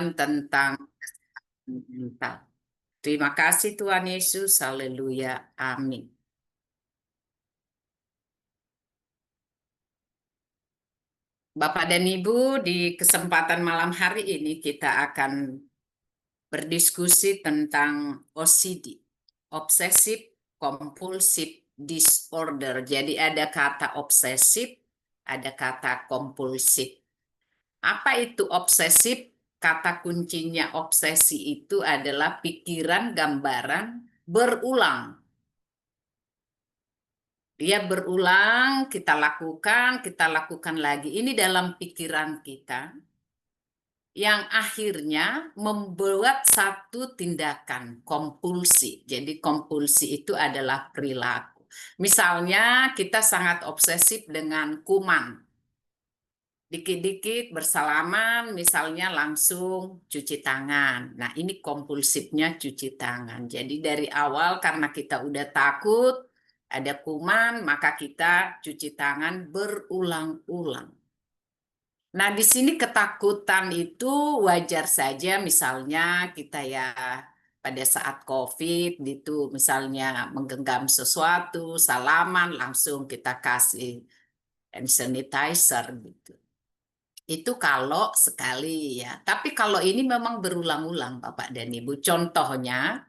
tentang mental. Terima kasih Tuhan Yesus, haleluya, amin. Bapak dan Ibu, di kesempatan malam hari ini kita akan berdiskusi tentang OCD, Obsessive Compulsive Disorder. Jadi ada kata obsesif, ada kata kompulsif. Apa itu obsesif? Kata kuncinya obsesi itu adalah pikiran, gambaran, berulang. Dia berulang, kita lakukan lagi. Ini dalam pikiran kita yang akhirnya membuat satu tindakan kompulsi. Jadi kompulsi itu adalah perilaku. Misalnya kita sangat obsesif dengan kuman. Dikit-dikit bersalaman, misalnya langsung cuci tangan. Nah, ini kompulsifnya cuci tangan. Jadi dari awal karena kita udah takut ada kuman, maka kita cuci tangan berulang-ulang. Nah, di sini ketakutan itu wajar saja, misalnya kita ya pada saat COVID itu misalnya menggenggam sesuatu, salaman, langsung kita kasih hand sanitizer gitu. Itu kalau sekali ya. Tapi kalau ini memang berulang-ulang Bapak dan Ibu. Contohnya,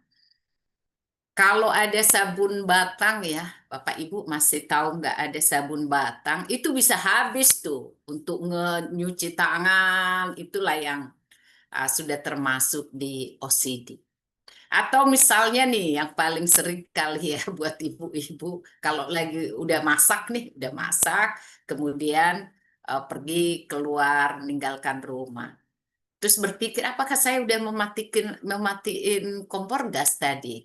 kalau ada sabun batang ya, Bapak Ibu masih tahu nggak ada sabun batang, itu bisa habis tuh untuk nyuci tangan, itulah yang sudah termasuk di OCD. Atau misalnya nih, yang paling sering kali ya buat ibu-ibu, kalau lagi udah masak nih, udah masak, kemudian pergi keluar meninggalkan rumah. Terus berpikir, apakah saya udah mematiin kompor gas tadi?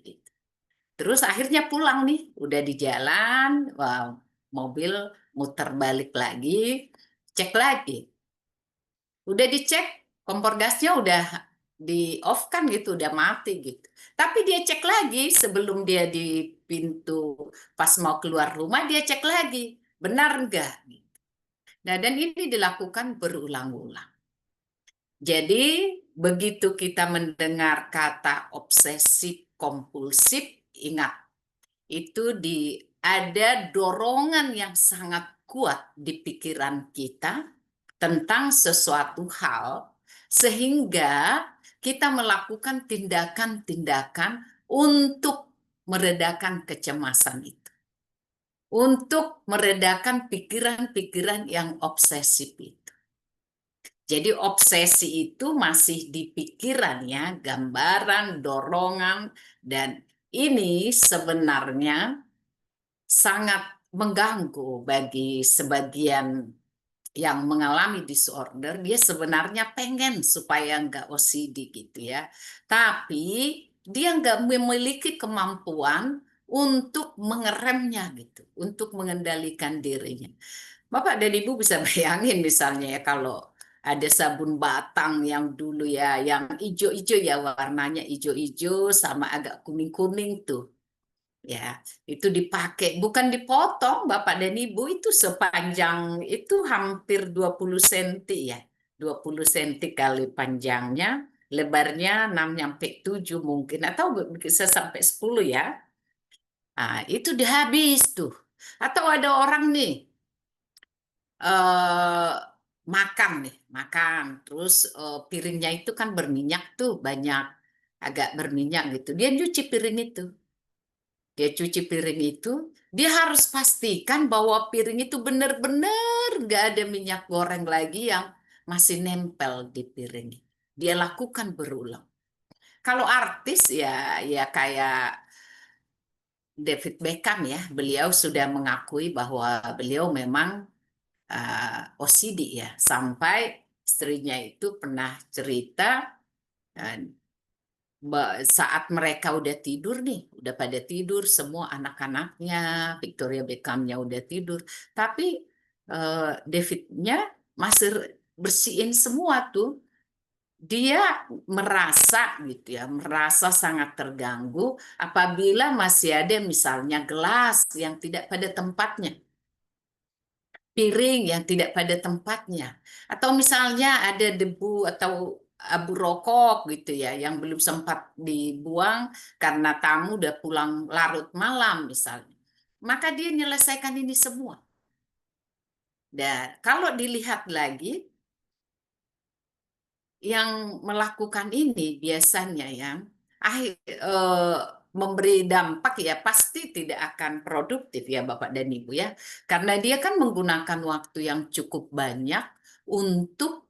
Terus akhirnya pulang nih, udah di jalan, wow, mobil muter balik lagi, cek lagi. Udah dicek, kompor gasnya udah di off kan gitu, udah mati gitu. Tapi dia cek lagi sebelum dia di pintu, pas mau keluar rumah, dia cek lagi, benar enggak? Nah, dan ini dilakukan berulang-ulang. Jadi, begitu kita mendengar kata obsesif kompulsif, ingat itu ada dorongan yang sangat kuat di pikiran kita tentang sesuatu hal sehingga kita melakukan tindakan-tindakan untuk meredakan kecemasan itu, untuk meredakan pikiran-pikiran yang obsesif itu. Jadi obsesi itu masih di pikirannya, gambaran, dorongan, dan ini sebenarnya sangat mengganggu bagi sebagian yang mengalami disorder. Dia sebenarnya pengen supaya nggak OCD gitu ya. Tapi dia nggak memiliki kemampuan untuk mengeremnya gitu, untuk mengendalikan dirinya. Bapak dan Ibu bisa bayangin misalnya ya kalau ada sabun batang yang dulu ya, yang ijo-ijo ya warnanya ijo-ijo sama agak kuning-kuning tuh. Ya, itu dipakai, bukan dipotong Bapak dan Ibu, itu sepanjang itu hampir 20 senti ya. 20 senti kali panjangnya, lebarnya 6 sampai 7 mungkin atau bisa sampai 10 ya. Nah, itu dihabis tuh. Atau ada orang nih eh makan terus piringnya itu kan berminyak tuh, banyak agak berminyak gitu. Dia nyuci piring itu. Dia cuci piring itu, dia harus pastikan bahwa piring itu benar-benar nggak ada minyak goreng lagi yang masih nempel di piring. Dia lakukan berulang. Kalau artis ya kayak David Beckham ya, beliau sudah mengakui bahwa beliau memang OCD ya, sampai istrinya itu pernah cerita eh, saat mereka udah tidur nih, udah pada tidur semua anak-anaknya, Victoria Beckhamnya udah tidur, tapi Davidnya masih bersihin semua tuh. Dia merasa gitu ya, merasa sangat terganggu apabila masih ada misalnya gelas yang tidak pada tempatnya, piring yang tidak pada tempatnya, atau misalnya ada debu atau abu rokok gitu ya, yang belum sempat dibuang karena tamu udah pulang larut malam misalnya. Maka dia menyelesaikan ini semua. Dan kalau dilihat lagi, yang melakukan ini biasanya yang akhir memberi dampak ya pasti tidak akan produktif ya Bapak dan Ibu ya. Karena dia kan menggunakan waktu yang cukup banyak untuk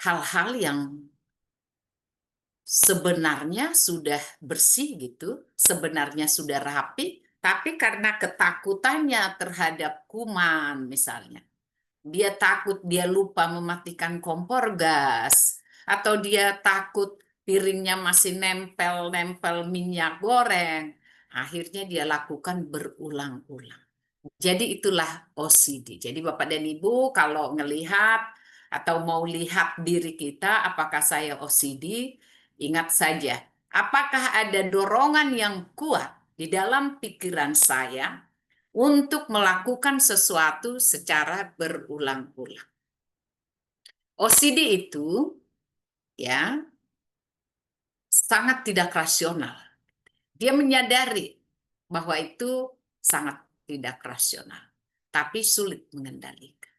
hal-hal yang sebenarnya sudah bersih gitu, sebenarnya sudah rapi, tapi karena ketakutannya terhadap kuman misalnya, dia takut dia lupa mematikan kompor gas, atau dia takut piringnya masih nempel-nempel minyak goreng, akhirnya dia lakukan berulang-ulang. Jadi itulah OCD. Jadi Bapak dan Ibu kalau ngelihat atau mau lihat diri kita apakah saya OCD, ingat saja, apakah ada dorongan yang kuat di dalam pikiran saya untuk melakukan sesuatu secara berulang-ulang. OCD itu ya sangat tidak rasional. Dia menyadari bahwa itu sangat tidak rasional, tapi sulit mengendalikan.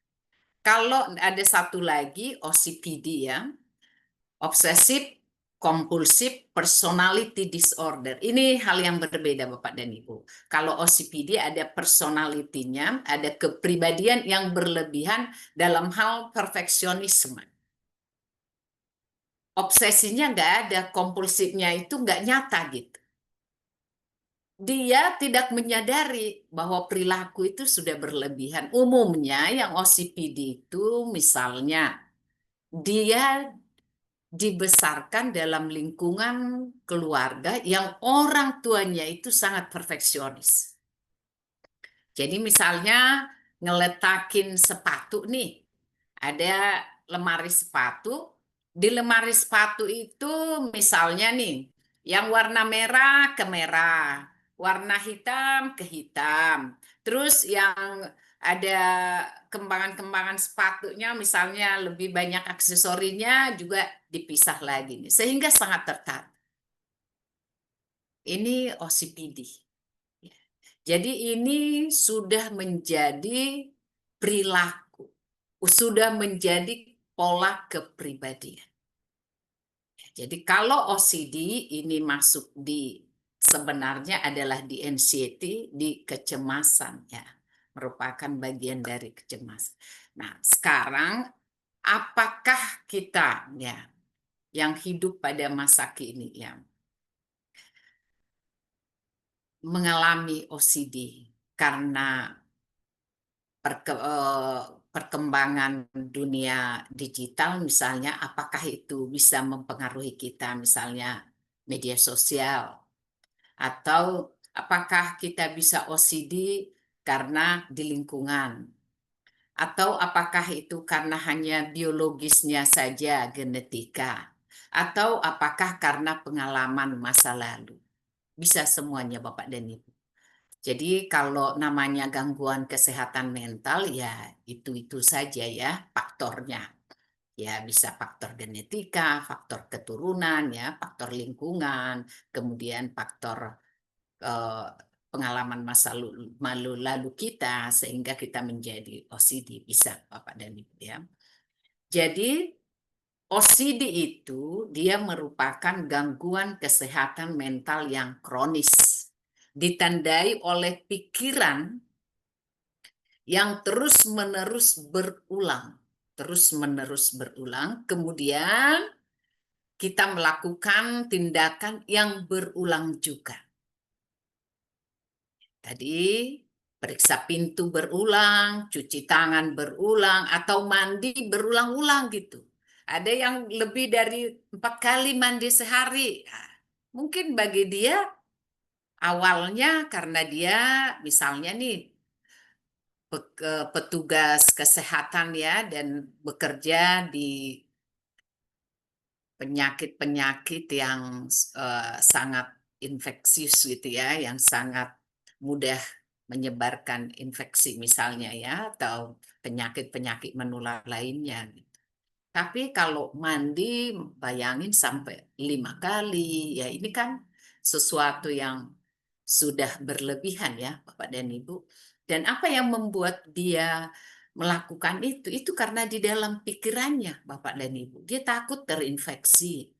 Kalau ada satu lagi OCPD ya, Obsessive Compulsive Personality Disorder. Ini hal yang berbeda Bapak dan Ibu. Kalau OCPD ada personalitinya, ada kepribadian yang berlebihan dalam hal perfeksionisme. Obsesinya nggak ada, kompulsifnya itu nggak nyata gitu. Dia tidak menyadari bahwa perilaku itu sudah berlebihan. Umumnya yang OCPD itu misalnya dia dibesarkan dalam lingkungan keluarga yang orang tuanya itu sangat perfeksionis. Jadi misalnya ngeletakin sepatu nih, ada lemari sepatu, di lemari sepatu itu misalnya nih, yang warna merah ke merah, warna hitam ke hitam, terus yang ada kembangan-kembangan sepatunya misalnya lebih banyak aksesorinya juga dipisah lagi nih, sehingga sangat tertarik. Ini OCPD. Jadi ini sudah menjadi perilaku, sudah menjadi pola kepribadian. Jadi kalau OCD ini masuk di sebenarnya adalah di anxiety, di kecemasan ya, merupakan bagian dari kecemasan. Nah, sekarang apakah kita ya yang hidup pada masa kini yang mengalami OCD karena perkembangan dunia digital misalnya, apakah itu bisa mempengaruhi kita misalnya media sosial, atau apakah kita bisa OCD karena di lingkungan, atau apakah itu karena hanya biologisnya saja genetika, atau apakah karena pengalaman masa lalu. Bisa semuanya Bapak dan Ibu. Jadi kalau namanya gangguan kesehatan mental ya itu saja ya faktornya. Ya bisa faktor genetika, faktor keturunan ya, faktor lingkungan, kemudian faktor eh, pengalaman masa lalu kita sehingga kita menjadi OCD bisa Bapak dan Ibu ya. Jadi OCD itu dia merupakan gangguan kesehatan mental yang kronis, ditandai oleh pikiran yang terus-menerus berulang, terus-menerus berulang, kemudian kita melakukan tindakan yang berulang juga. Tadi periksa pintu berulang, cuci tangan berulang, atau mandi berulang-ulang gitu. Ada yang lebih dari 4 kali mandi sehari. Nah, mungkin bagi dia awalnya karena dia misalnya nih petugas kesehatan ya dan bekerja di penyakit-penyakit yang sangat infeksius gitu ya, yang sangat mudah menyebarkan infeksi misalnya ya, atau penyakit-penyakit menular lainnya. Tapi kalau mandi, bayangin sampai 5 kali, ya ini kan sesuatu yang sudah berlebihan ya, Bapak dan Ibu. Dan apa yang membuat dia melakukan itu? Itu karena di dalam pikirannya, Bapak dan Ibu, dia takut terinfeksi.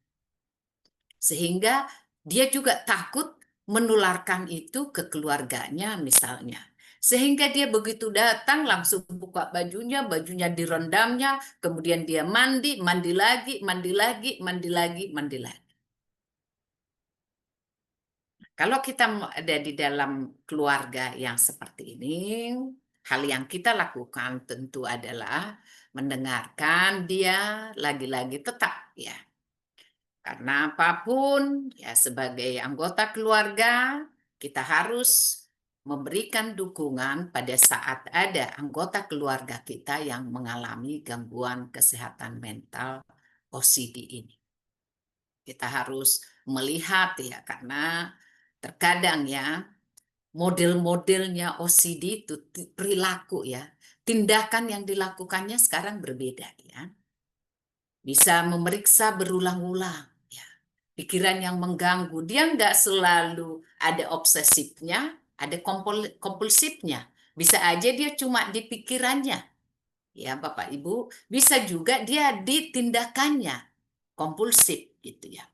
Sehingga dia juga takut menularkan itu ke keluarganya misalnya. Sehingga dia begitu datang langsung buka bajunya, bajunya direndamnya, kemudian dia mandi, mandi lagi, mandi lagi, mandi lagi, mandi lagi. Kalau kita ada di dalam keluarga yang seperti ini, hal yang kita lakukan tentu adalah mendengarkan dia lagi-lagi tetap ya. Karena apapun, ya sebagai anggota keluarga, kita harus memberikan dukungan pada saat ada anggota keluarga kita yang mengalami gangguan kesehatan mental OCD ini. Kita harus melihat ya, karena terkadang ya model-modelnya OCD itu perilaku ya, tindakan yang dilakukannya sekarang berbeda ya. Bisa memeriksa berulang-ulang ya. Pikiran yang mengganggu, dia nggak selalu ada obsesifnya, ada kompulsifnya. Bisa aja dia cuma di pikirannya, ya Bapak Ibu. Bisa juga dia di tindakannya, kompulsif gitu ya.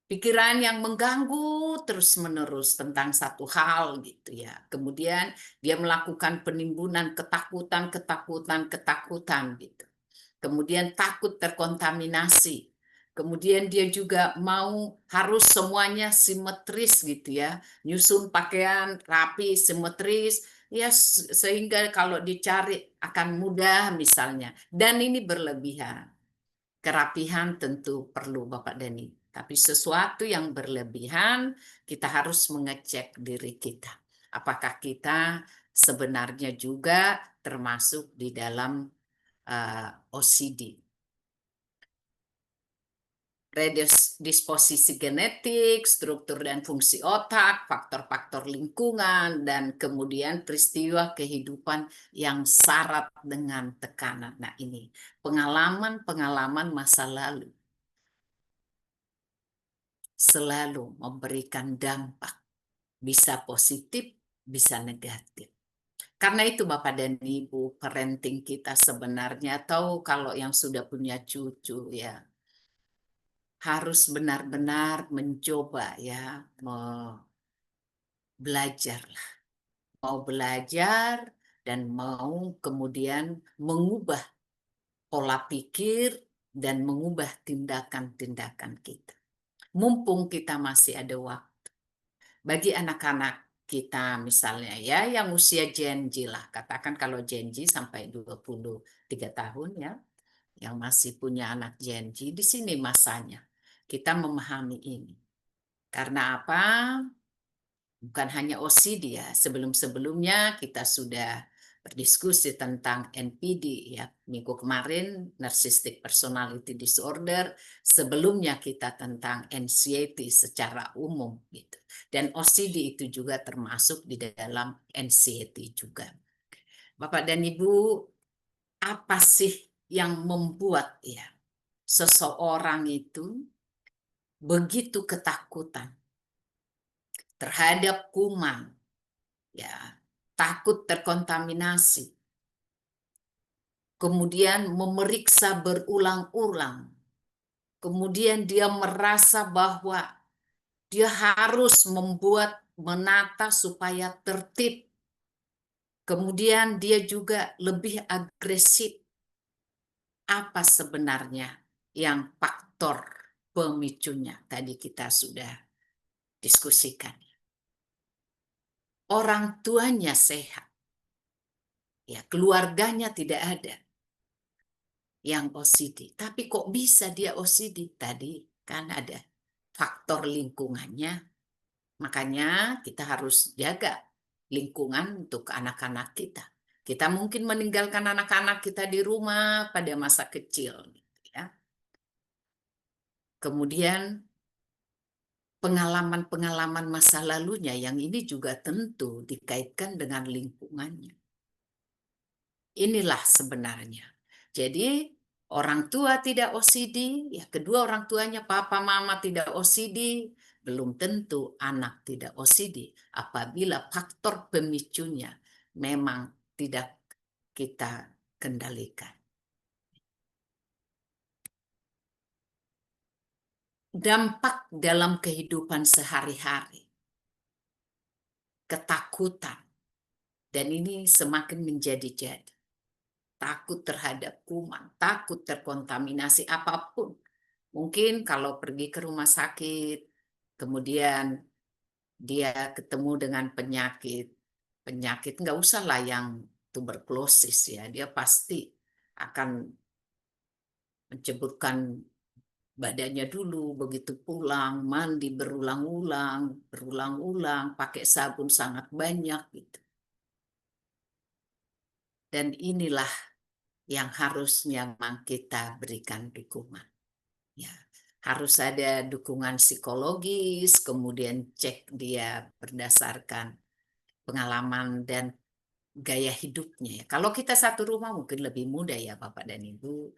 Pikiran yang mengganggu terus-menerus tentang satu hal gitu ya. Kemudian dia melakukan penimbunan ketakutan, ketakutan, ketakutan gitu. Kemudian takut terkontaminasi. Kemudian dia juga mau harus semuanya simetris gitu ya. Nyusun pakaian rapi, simetris, ya sehingga kalau dicari akan mudah misalnya. Dan ini berlebihan. Kerapihan tentu perlu Bapak Dani. Tapi sesuatu yang berlebihan, kita harus mengecek diri kita. Apakah kita sebenarnya juga termasuk di dalam OCD. Predisposisi genetik, struktur dan fungsi otak, faktor-faktor lingkungan, dan kemudian peristiwa kehidupan yang syarat dengan tekanan. Nah ini pengalaman-pengalaman masa lalu selalu memberikan dampak, bisa positif, bisa negatif. Karena itu Bapak dan Ibu, parenting kita sebenarnya, atau kalau yang sudah punya cucu ya, harus benar-benar mencoba ya, belajar lah. Mau belajar dan mau kemudian mengubah pola pikir dan mengubah tindakan-tindakan kita. Mumpung kita masih ada waktu. Bagi anak-anak kita misalnya ya, yang usia Gen Z lah, katakan kalau Gen Z sampai 23 tahun ya, yang masih punya anak Gen Z, di sini masanya kita memahami ini. Karena apa? Bukan hanya OCD ya, sebelum-sebelumnya kita sudah berdiskusi tentang NPD ya, minggu kemarin Narcissistic Personality Disorder, sebelumnya kita tentang anxiety secara umum gitu. Dan OCD itu juga termasuk di dalam anxiety juga. Bapak dan Ibu, apa sih yang membuat ya seseorang itu begitu ketakutan terhadap kuman, ya, takut terkontaminasi, kemudian memeriksa berulang-ulang, kemudian dia merasa bahwa dia harus menata supaya tertib, kemudian dia juga lebih agresif. Apa sebenarnya yang faktor pemicunya? Tadi kita sudah diskusikan. Orang tuanya sehat, ya keluarganya tidak ada yang OCD. Tapi kok bisa dia OCD? Tadi kan ada faktor lingkungannya. Makanya kita harus jaga lingkungan untuk anak-anak kita. Kita mungkin meninggalkan anak-anak kita di rumah pada masa kecil. Ya. Kemudian pengalaman-pengalaman masa lalunya yang ini juga tentu dikaitkan dengan lingkungannya. Inilah sebenarnya. Jadi Orang tua tidak OCD, ya kedua orang tuanya papa mama tidak OCD, belum tentu anak tidak OCD apabila faktor pemicunya memang tidak kita kendalikan. Dampak dalam kehidupan sehari-hari, ketakutan, dan ini semakin menjadi-jadi. Takut terhadap kuman, takut terkontaminasi apapun. Mungkin kalau pergi ke rumah sakit, kemudian dia ketemu dengan penyakit, penyakit nggak usah lah yang tuberkulosis ya, dia pasti akan menceburkan badannya dulu, begitu pulang, mandi berulang-ulang, berulang-ulang, pakai sabun sangat banyak gitu. Dan inilah yang harusnya memang kita berikan dukungan. Ya, harus ada dukungan psikologis, kemudian cek dia berdasarkan pengalaman dan gaya hidupnya ya. Kalau kita satu rumah mungkin lebih mudah ya Bapak dan Ibu.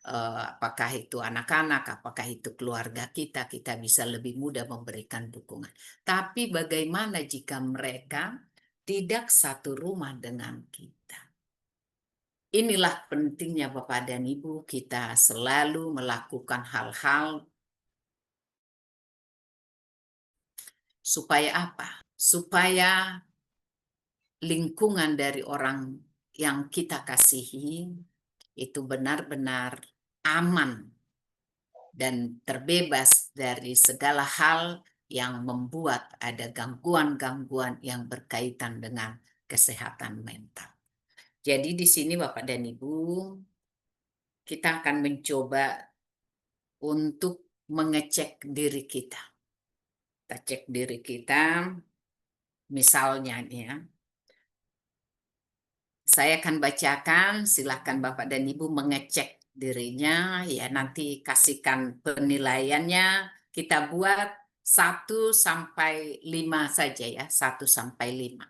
Apakah itu anak-anak, apakah itu keluarga kita, kita bisa lebih mudah memberikan dukungan. Tapi bagaimana jika mereka tidak satu rumah dengan kita? Inilah pentingnya Bapak dan Ibu kita selalu melakukan hal-hal supaya apa? Supaya lingkungan dari orang yang kita kasihi itu benar-benar aman dan terbebas dari segala hal yang membuat ada gangguan-gangguan yang berkaitan dengan kesehatan mental. Jadi di sini Bapak dan Ibu, kita akan mencoba untuk mengecek diri kita. Kita cek diri kita, misalnya nih ya, saya akan bacakan, silakan Bapak dan Ibu mengecek dirinya, ya nanti kasihkan penilaiannya, kita buat 1 sampai 5 saja ya, 1 sampai 5.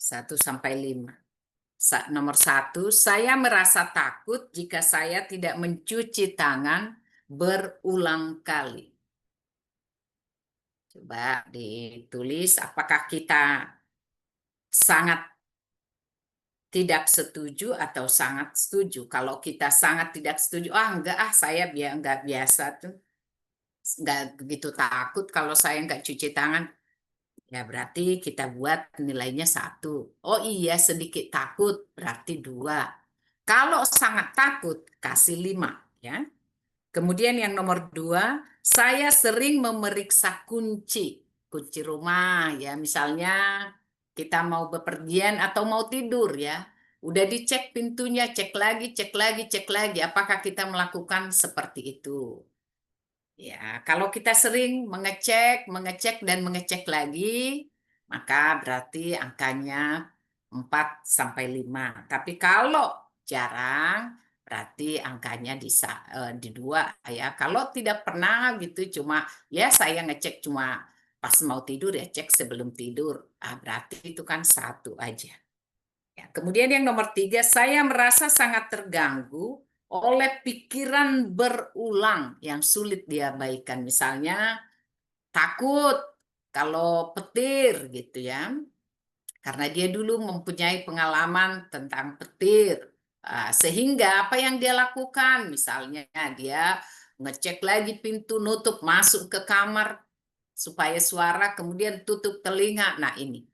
1 sampai 5. Nomor 1, saya merasa takut jika saya tidak mencuci tangan berulang kali. Coba ditulis apakah kita sangat tidak setuju atau sangat setuju. Kalau kita sangat tidak setuju, enggak saya nggak biasa tuh, nggak begitu takut kalau saya nggak cuci tangan. Ya berarti kita buat nilainya 1. Oh iya sedikit takut berarti 2. Kalau sangat takut kasih 5 ya. Kemudian yang nomor 2, saya sering memeriksa kunci rumah ya. Misalnya kita mau bepergian atau mau tidur ya. Udah dicek pintunya, cek lagi, cek lagi, cek lagi. Apakah kita melakukan seperti itu? Ya, kalau kita sering mengecek, mengecek, dan mengecek lagi, maka berarti angkanya 4 sampai 5. Tapi kalau jarang, berarti angkanya di 2 ya. Kalau tidak pernah gitu, cuma ya saya ngecek cuma pas mau tidur ya, cek sebelum tidur. Berarti itu kan 1 aja. Ya, kemudian yang nomor 3, saya merasa sangat terganggu oleh pikiran berulang yang sulit diabaikan. Misalnya takut kalau petir gitu ya, karena dia dulu mempunyai pengalaman tentang petir. Sehingga apa yang dia lakukan, misalnya dia ngecek lagi pintu, nutup, masuk ke kamar supaya suara, kemudian tutup telinga. Nah ini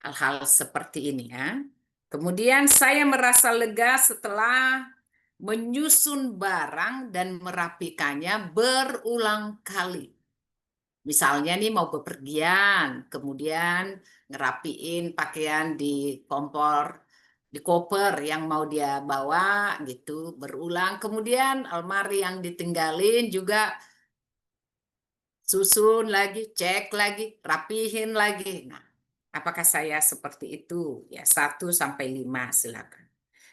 hal-hal seperti ini ya. Kemudian saya merasa lega setelah menyusun barang dan merapikannya berulang kali. Misalnya nih mau bepergian, kemudian ngerapiin pakaian di kompor, di koper yang mau dia bawa gitu berulang. Kemudian almari yang ditinggalin juga susun lagi, cek lagi, rapihin lagi. Nah, apakah saya seperti itu? Ya, 1 sampai 5 silakan.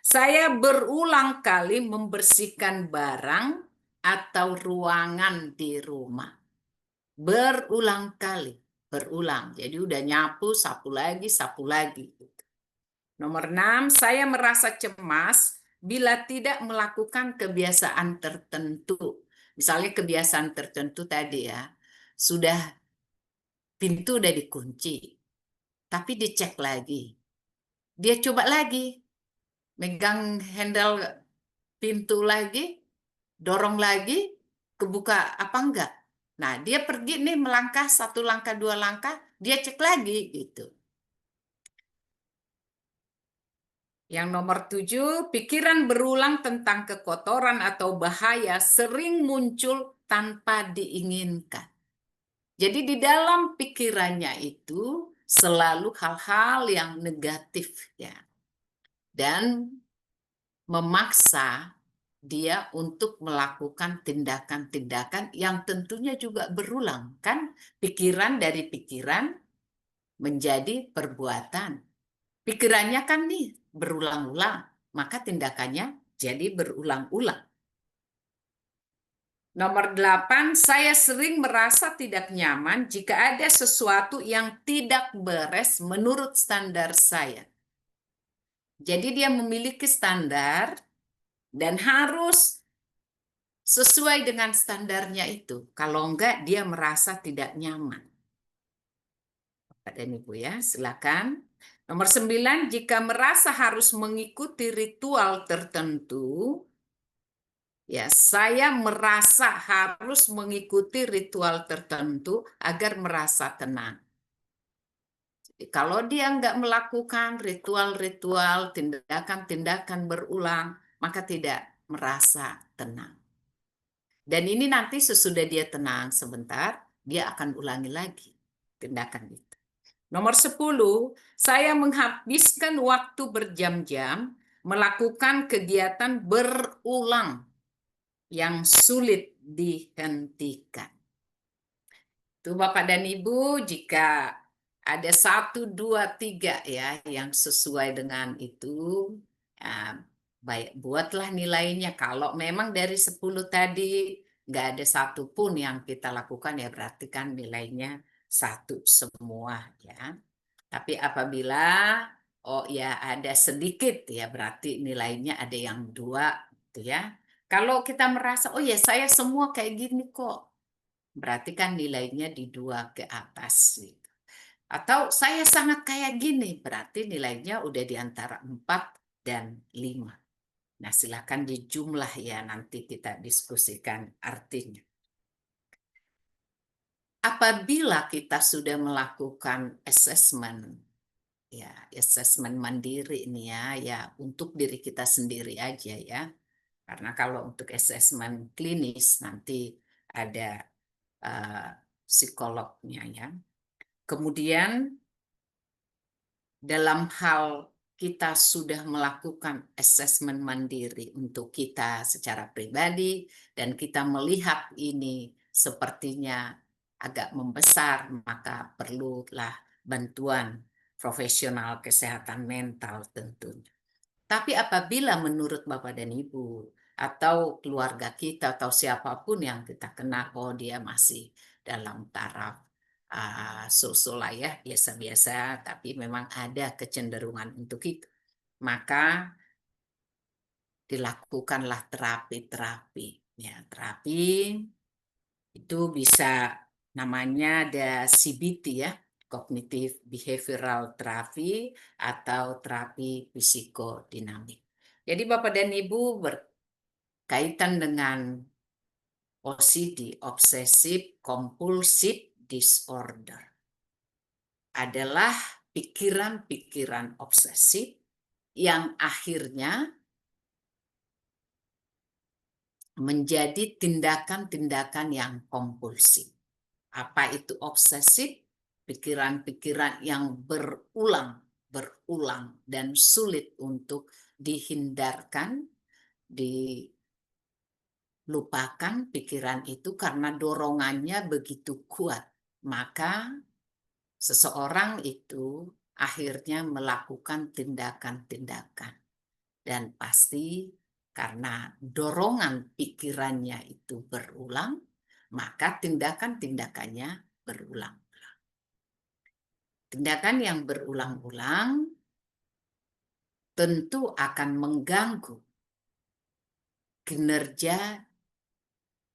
Saya berulang kali membersihkan barang atau ruangan di rumah. Berulang kali. berulang. Jadi udah nyapu, sapu lagi, sapu lagi. Nomor 6, saya merasa cemas bila tidak melakukan kebiasaan tertentu. Misalnya kebiasaan tertentu tadi ya, sudah pintu udah dikunci, tapi dicek lagi. Dia coba lagi, megang handle pintu lagi, dorong lagi, kebuka apa enggak. Nah, dia pergi nih melangkah 1 langkah, 2 langkah, dia cek lagi gitu. Yang nomor 7, pikiran berulang tentang kekotoran atau bahaya sering muncul tanpa diinginkan. Jadi di dalam pikirannya itu selalu hal-hal yang negatif ya. Dan memaksa dia untuk melakukan tindakan-tindakan yang tentunya juga berulang. Kan pikiran dari pikiran menjadi perbuatan. Pikirannya kan nih berulang-ulang, maka tindakannya jadi berulang-ulang. Nomor 8, saya sering merasa tidak nyaman jika ada sesuatu yang tidak beres menurut standar saya. Jadi dia memiliki standar dan harus sesuai dengan standarnya itu. Kalau enggak, dia merasa tidak nyaman. Bapak dan Ibu ya, silakan. Nomor 9, jika merasa harus mengikuti ritual tertentu, ya, saya merasa harus mengikuti ritual tertentu agar merasa tenang. Jadi, kalau dia enggak melakukan ritual-ritual, tindakan-tindakan berulang, maka tidak merasa tenang. Dan ini nanti sesudah dia tenang sebentar, dia akan ulangi lagi tindakan itu. Nomor 10, saya menghabiskan waktu berjam-jam melakukan kegiatan berulang yang sulit dihentikan. Tuh Bapak dan Ibu, jika ada 1, 2, 3 ya yang sesuai dengan itu, ya, baik buatlah nilainya. Kalau memang dari 10 tadi nggak ada satupun yang kita lakukan, ya berarti kan nilainya 1 semua ya. Tapi apabila oh ya ada sedikit, ya berarti nilainya ada yang 2 gitu ya. Kalau kita merasa oh ya saya semua kayak gini kok, berarti kan nilainya di 2 ke atas gitu. Atau saya sangat kayak gini, berarti nilainya udah di antara 4 dan 5. Nah, silakan dijumlah ya, nanti kita diskusikan artinya. Apabila kita sudah melakukan assessment, ya assessment mandiri ini ya untuk diri kita sendiri aja ya. Karena kalau untuk assessment klinis nanti ada psikolognya ya. Kemudian dalam hal kita sudah melakukan assessment mandiri untuk kita secara pribadi dan kita melihat ini sepertinya agak membesar, maka perlulah bantuan profesional kesehatan mental tentunya. Tapi apabila menurut Bapak dan Ibu atau keluarga kita atau siapapun yang kita kenal, oh dia masih dalam taraf so-so lah ya, biasa-biasa, tapi memang ada kecenderungan untuk itu. Maka dilakukanlah terapi-terapi. Ya, terapi itu bisa namanya ada CBT ya, Cognitive Behavioral Therapy atau terapi psikodinamik. Jadi Bapak dan Ibu berkaitan dengan OCD, Obsessive Compulsive Disorder, adalah pikiran-pikiran obsesif yang akhirnya menjadi tindakan-tindakan yang kompulsif. Apa itu obsesif? Pikiran-pikiran yang berulang, dan sulit untuk dihindarkan, dilupakan pikiran itu karena dorongannya begitu kuat. Maka seseorang itu akhirnya melakukan tindakan-tindakan. Dan pasti karena dorongan pikirannya itu berulang, maka tindakan-tindakannya berulang. Tindakan yang berulang-ulang tentu akan mengganggu kinerja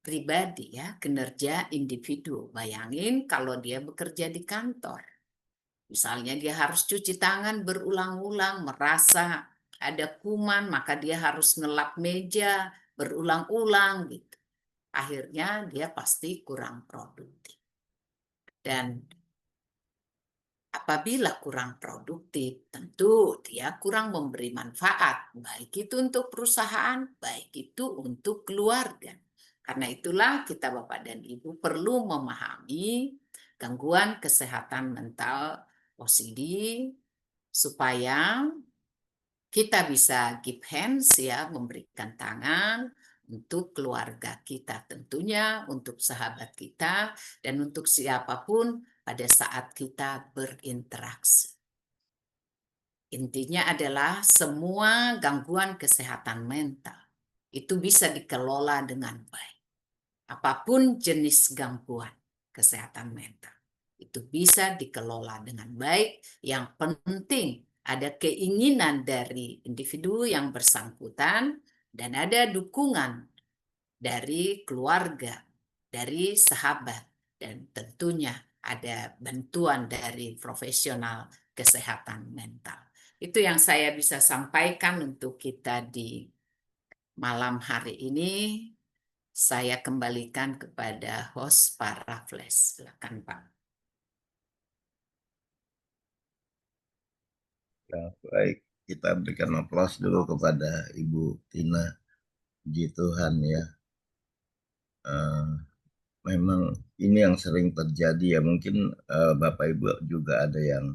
pribadi ya, kinerja individu. Bayangin kalau dia bekerja di kantor. Misalnya dia harus cuci tangan berulang-ulang, merasa ada kuman, maka dia harus ngelap meja berulang-ulang gitu. Akhirnya dia pasti kurang produktif. Dan apabila kurang produktif, tentu dia kurang memberi manfaat, baik itu untuk perusahaan, baik itu untuk keluarga. Karena itulah kita Bapak dan Ibu perlu memahami gangguan kesehatan mental OCD supaya kita bisa give hands ya, memberikan tangan untuk keluarga kita tentunya, untuk sahabat kita, dan untuk siapapun pada saat kita berinteraksi. Intinya adalah semua gangguan kesehatan mental itu bisa dikelola dengan baik. Apapun jenis gangguan kesehatan mental, itu bisa dikelola dengan baik. Yang penting ada keinginan dari individu yang bersangkutan dan ada dukungan dari keluarga, dari sahabat, dan tentunya ada bantuan dari profesional kesehatan mental. Itu yang saya bisa sampaikan untuk kita di malam hari ini. Saya kembalikan kepada host para flash. Silakan Pak. Ya, baik, kita berikan aplaus dulu kepada Ibu Tina. Puji Tuhan ya. Eh, Memang ini yang sering terjadi ya. Mungkin Bapak Ibu juga ada yang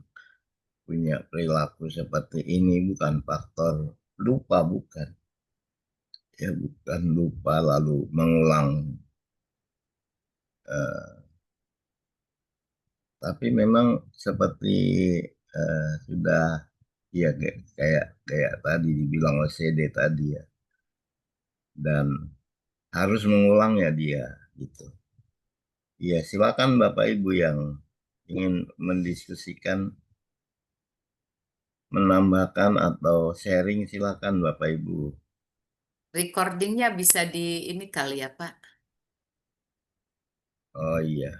punya perilaku seperti ini, bukan faktor lupa, bukan. Ya, bukan lupa lalu mengulang. Eh, tapi memang seperti sudah ya kayak tadi dibilang OCD tadi ya. Dan harus mengulang ya dia gitu. Iya, silakan Bapak Ibu yang ingin mendiskusikan, menambahkan atau sharing, silakan Bapak Ibu. Recordingnya bisa di ini kali ya Pak. Oh iya,